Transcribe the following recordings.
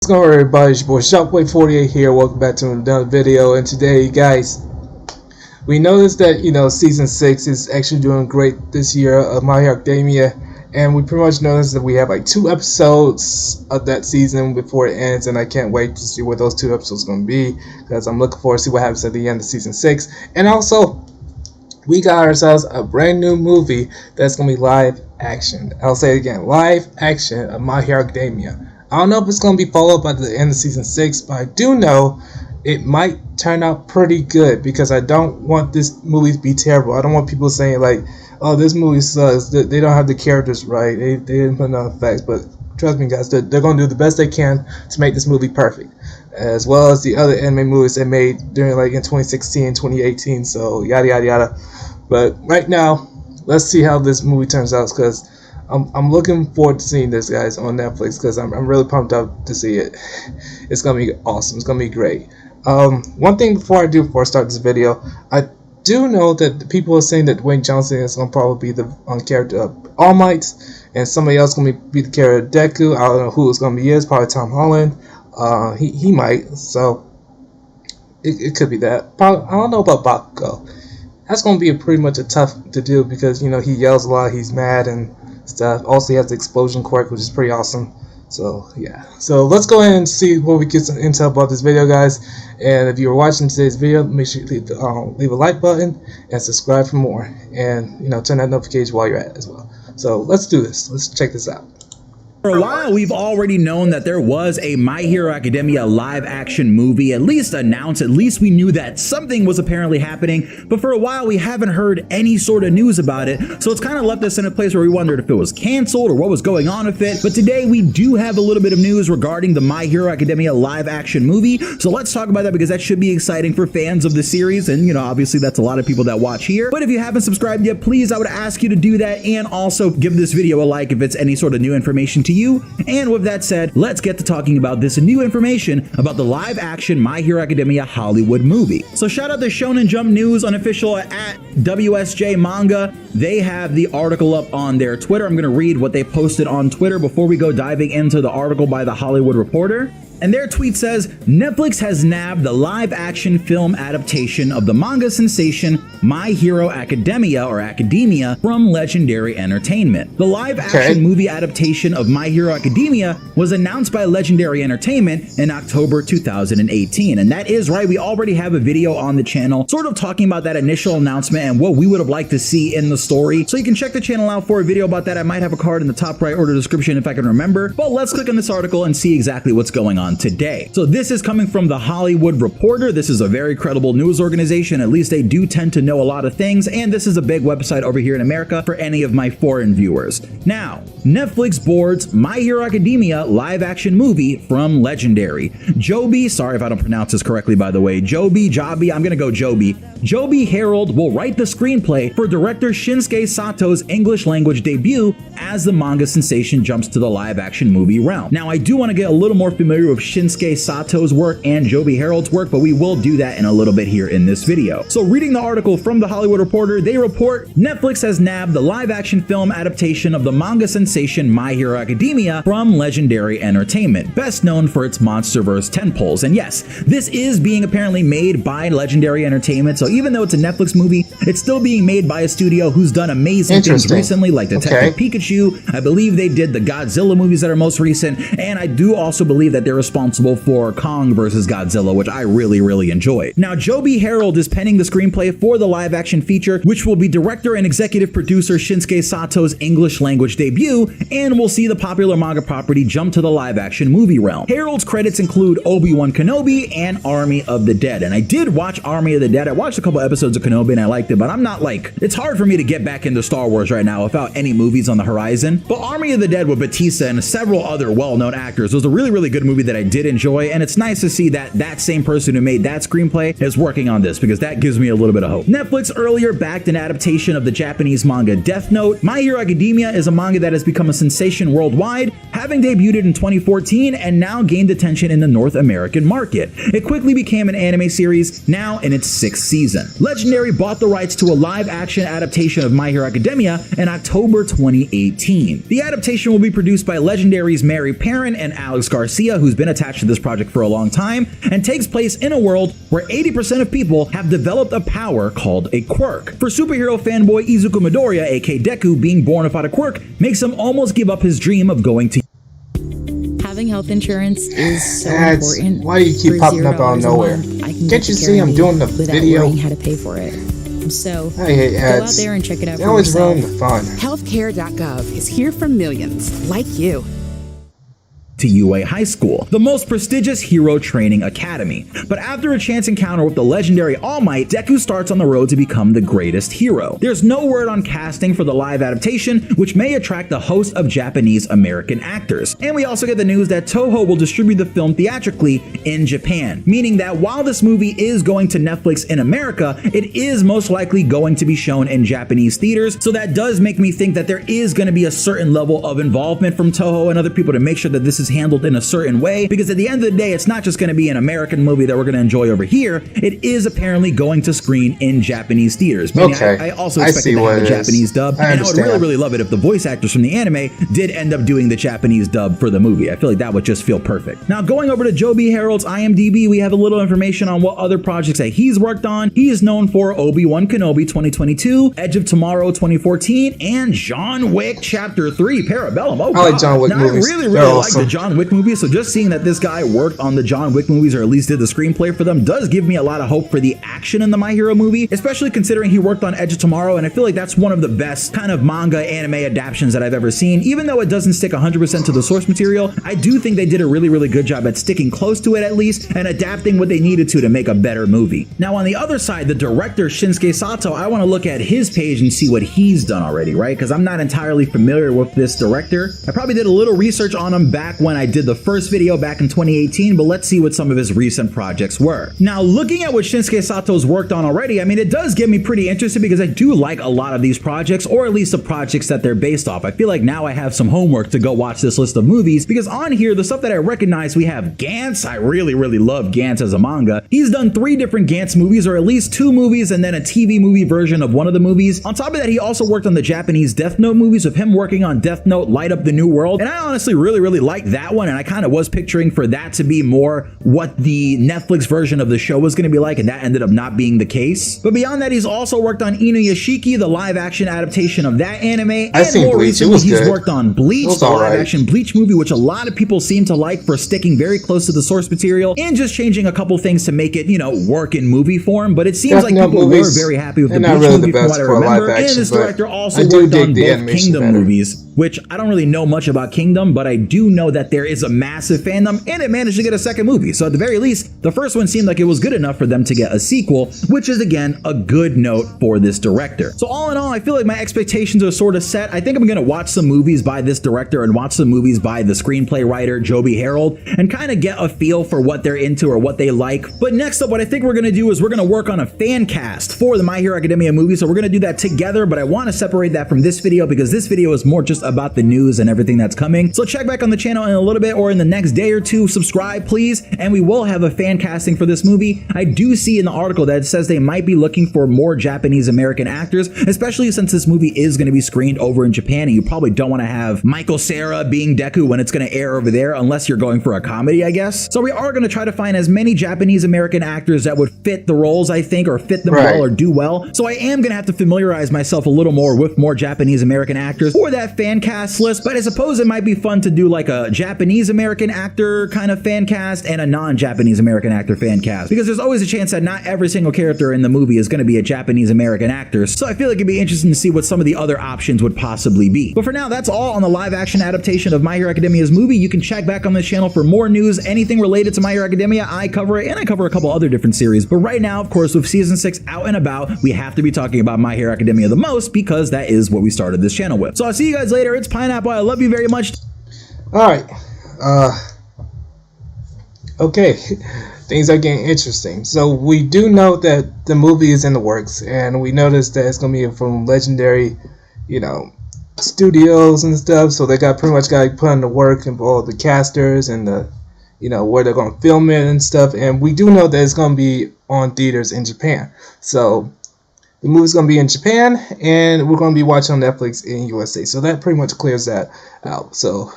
going on, everybody? It's your boy Shockwave48 here. Welcome back to another video. And today, guys, we noticed that season 6 is actually doing great this year of My Hero Academia, and we pretty much noticed that we have like 2 episodes of that season before it ends, and I can't wait to see what those 2 episodes are going to be, because I'm looking forward to see what happens at the end of season 6. And also, we got ourselves a brand new movie that's going to be live action. I'll say it again, live action of My Hero Academia. I don't know if it's going to be followed by the end of season 6, but I do know it might turn out pretty good, because I don't want this movie to be terrible. I don't want people saying like, oh, this movie sucks, they don't have the characters right, they didn't put enough effects. But trust me, guys, they're going to do the best they can to make this movie perfect, as well as the other anime movies they made during like in 2016, 2018, so yada yada yada. But right now, let's see how this movie turns out, because I'm looking forward to seeing this, guys, on Netflix, because I'm really pumped up to see it. It's gonna be awesome. It's gonna be great. One thing before I start this video, I do know that the people are saying that Dwayne Johnson is gonna probably be the character of All Might, and somebody else gonna be the character of Deku. I don't know who it's gonna be. It's probably Tom Holland. He might. So it could be that. I don't know about Bakugo. That's gonna be pretty much a tough to do, because he yells a lot. He's mad and stuff. Also, he has the explosion quirk, which is pretty awesome. So yeah, so let's go ahead and see what we get some intel about this video, guys. And if you're watching today's video, make sure you leave a like button and subscribe for more, and turn that notification while you're at it as well. So let's do this. Let's check this out. For a while, we've already known that there was a My Hero Academia live action movie, at least announced. At least we knew that something was apparently happening, but for a while we haven't heard any sort of news about it, so it's kind of left us in a place where we wondered if it was canceled or what was going on with it. But today we do have a little bit of news regarding the My Hero Academia live action movie, so let's talk about that, because that should be exciting for fans of the series, and obviously that's a lot of people that watch here. But if you haven't subscribed yet, please, I would ask you to do that, and also give this video a like if it's any sort of new information to you. And with that said, let's get to talking about this new information about the live action My Hero Academia Hollywood movie. So shout out to Shonen Jump News unofficial at WSJ Manga. They have the article up on their Twitter. I'm going to read what they posted on Twitter before we go diving into the article by the Hollywood Reporter. And their tweet says, Netflix has nabbed the live-action film adaptation of the manga sensation My Hero Academia, or Academia, from Legendary Entertainment. The live-action movie adaptation of My Hero Academia was announced by Legendary Entertainment in October 2018. And that is right, we already have a video on the channel sort of talking about that initial announcement and what we would have liked to see in the story. So you can check the channel out for a video about that. I might have a card in the top right order description if I can remember. But let's click on this article and see exactly what's going on today. So this is coming from the Hollywood Reporter. This is a very credible news organization. At least they do tend to know a lot of things, and this is a big website over here in America for any of my foreign viewers. Now, Netflix boards My Hero Academia live action movie from Legendary. Joby, sorry if I don't pronounce this correctly by the way, Joby, I'm gonna go Joby. Joby Harold will write the screenplay for director Shinsuke Sato's English language debut as the manga sensation jumps to the live action movie realm. Now, I do want to get a little more familiar with Shinsuke Sato's work and Joby Harold's work, but we will do that in a little bit here in this video. So reading the article from the Hollywood Reporter, they report Netflix has nabbed the live action film adaptation of the manga sensation My Hero Academia from Legendary Entertainment, best known for its MonsterVerse tentpoles. And yes, this is being apparently made by Legendary Entertainment, so even though it's a Netflix movie, it's still being made by a studio who's done amazing things recently, like Detective Pikachu. I believe they did the Godzilla movies that are most recent, and I do also believe that they're responsible for Kong vs. Godzilla, which I really enjoyed. Now, Joby Harold is penning the screenplay for the live action feature, which will be director and executive producer Shinsuke Sato's English language debut, and we'll see the popular manga property jump to the live action movie realm. Harold's credits include Obi-Wan Kenobi and Army of the Dead, and I did watch Army of the Dead. I watched a couple episodes of Kenobi and I liked it, but I'm not like, it's hard for me to get back into Star Wars right now without any movies on the horizon. But Army of the Dead with Batista and several other well-known actors was a really good movie that I did enjoy, and it's nice to see that that same person who made that screenplay is working on this, because that gives me a little bit of hope. Netflix earlier backed an adaptation of the Japanese manga Death Note. My Hero Academia is a manga that has become a sensation worldwide, having debuted in 2014 and now gained attention in the North American market. It quickly became an anime series, now in its 6th season. Legendary bought the rights to a live-action adaptation of My Hero Academia in October 2018. The adaptation will be produced by Legendary's Mary Perrin and Alex Garcia, who's been attached to this project for a long time, and takes place in a world where 80% of people have developed a power called a quirk. For superhero fanboy Izuku Midoriya, aka Deku, being born without a quirk makes him almost give up his dream of going to Having health insurance is so important. Why do you keep popping up out of nowhere? Can't you see I'm doing the video? Worrying how to pay for it. So I hate ads. Go out there and check it out. They for always yourself. ruin the fun. Healthcare.gov is here for millions like you. to UA High School, the most prestigious hero training academy. But after a chance encounter with the legendary All Might, Deku starts on the road to become the greatest hero. There's no word on casting for the live adaptation, which may attract a host of Japanese American actors. And we also get the news that Toho will distribute the film theatrically in Japan, meaning that while this movie is going to Netflix in America, it is most likely going to be shown in Japanese theaters. So that does make me think that there is going to be a certain level of involvement from Toho and other people to make sure that this is handled in a certain way, because at the end of the day, it's not just going to be an American movie that we're going to enjoy over here. It is apparently going to screen in Japanese theaters. Okay. I also expect it to have a Japanese dub, and I would really love it if the voice actors from the anime did end up doing the Japanese dub for the movie. I feel like that would just feel perfect. Now, going over to Joe B. Harold's IMDb, we have a little information on what other projects that he's worked on. He is known for Obi-Wan Kenobi 2022, Edge of Tomorrow 2014, and John Wick Chapter 3 Parabellum. Oh, I like John Wick movies. I really like the John Wick movies, so just seeing that this guy worked on the John Wick movies, or at least did the screenplay for them, does give me a lot of hope for the action in the My Hero movie, especially considering he worked on Edge of Tomorrow, and I feel like that's one of the best kind of manga anime adaptations that I've ever seen. Even though it doesn't stick 100% to the source material, I do think they did a really good job at sticking close to it at least, and adapting what they needed to make a better movie. Now, on the other side, the director Shinsuke Sato, I want to look at his page and see what he's done already, right? Because I'm not entirely familiar with this director. I probably did a little research on him back when I did the first video back in 2018, but let's see what some of his recent projects were. Now, looking at what Shinsuke Sato's worked on already, I mean, it does get me pretty interested because I do like a lot of these projects, or at least the projects that they're based off. I feel like now I have some homework to go watch this list of movies, because on here, the stuff that I recognize, we have Gantz. I really love Gantz as a manga. He's done 3 different Gantz movies, or at least 2 movies, and then a TV movie version of one of the movies. On top of that, he also worked on the Japanese Death Note movies, with him working on Death Note Light Up the New World, and I honestly really like that one, and I kind of was picturing for that to be more what the Netflix version of the show was going to be like, and that ended up not being the case. But beyond that, he's also worked on Inuyashiki, the live-action adaptation of that anime, and more recently, he's worked on Bleach, the live-action Bleach movie, which a lot of people seem to like for sticking very close to the source material and just changing a couple things to make it, you know, work in movie form. But it seems like people were very happy with the Bleach movie from what I remember. And this director also worked on both Kingdom movies, which I don't really know much about Kingdom, but I do know that there is a massive fandom, and it managed to get a second movie. So at the very least, the first one seemed like it was good enough for them to get a sequel, which is again a good note for this director. So all in all, I feel like my expectations are sort of set. I think I'm gonna watch some movies by this director and watch some movies by the screenplay writer Joe B. Harold and kind of get a feel for what they're into or what they like. But next up, what I think we're gonna do is we're gonna work on a fan cast for the My Hero Academia movie. So we're gonna do that together, but I want to separate that from this video because this video is more just about the news and everything that's coming. So check back on the channel in a little bit or in the next day or two. Subscribe, please, and we will have a fan casting for this movie. I do see in the article that it says they might be looking for more Japanese American actors, especially since this movie is going to be screened over in Japan, and you probably don't want to have Michael Cera being Deku when it's going to air over there, unless you're going for a comedy, I guess. So we are going to try to find as many Japanese American actors that would fit the roles, I think, or fit them well or do well. So I am going to have to familiarize myself a little more with more Japanese American actors for that fan cast list, but I suppose it might be fun to do like a Japanese American actor kind of fan cast and a non-Japanese American actor fan cast, because there's always a chance that not every single character in the movie is going to be a Japanese American actor. So I feel like it'd be interesting to see what some of the other options would possibly be. But for now, that's all on the live action adaptation of My Hero Academia's movie. You can check back on this channel for more news, anything related to My Hero Academia. I cover it, and I cover a couple other different series. But right now, of course, with season 6 out and about, we have to be talking about My Hero Academia the most because that is what we started this channel with. So I'll see you guys later. It's Pineapple. I love you very much. Alright. Okay. Things are getting interesting. So we do know that the movie is in the works, and we noticed that it's going to be from legendary, you know, studios and stuff, so they got pretty much got to put in the work and all the casters and the, you know, where they're going to film it and stuff. And we do know that it's going to be on theaters in Japan. So the movie's going to be in Japan, and we're going to be watching on Netflix in USA. So that pretty much clears that out. So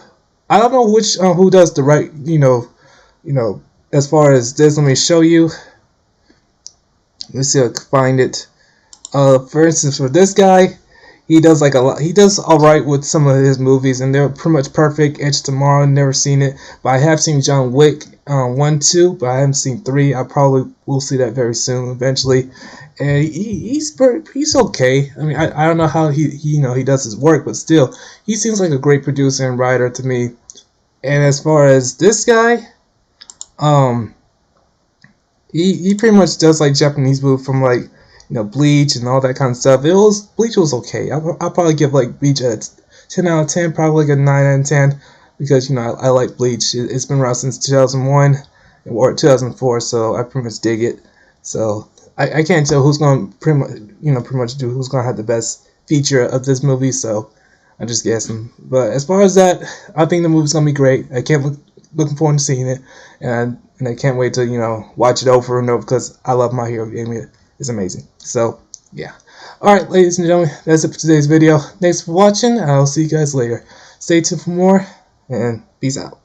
I don't know which who does the right, you know, as far as this. Let me show you. Let's see if I can find it. For instance, for this guy, he does like a lot. He does all right with some of his movies, and they're pretty much perfect. Edge of Tomorrow, never seen it, but I have seen John Wick 1, 2, but I haven't seen 3. I probably will see that very soon, eventually. And he's okay. I mean, I don't know how he does his work, but still, he seems like a great producer and writer to me. And as far as this guy, he pretty much does like Japanese movies from like, you know, Bleach and all that kind of stuff. Bleach was okay. I'll probably give like Bleach a 10 out of 10, probably like a 9 out of 10, because, you know, I like Bleach. It's been around since 2001 or 2004, so I pretty much dig it. So I can't tell who's going to pretty much do who's going to have the best feature of this movie. So I'm just guessing. But as far as that, I think the movie's going to be great. I can't looking forward to seeing it, and I can't wait to, you know, watch it over and over, because I love My Hero Academia. It's amazing. So yeah. Alright, ladies and gentlemen, that's it for today's video. Thanks for watching. I'll see you guys later. Stay tuned for more, and peace out.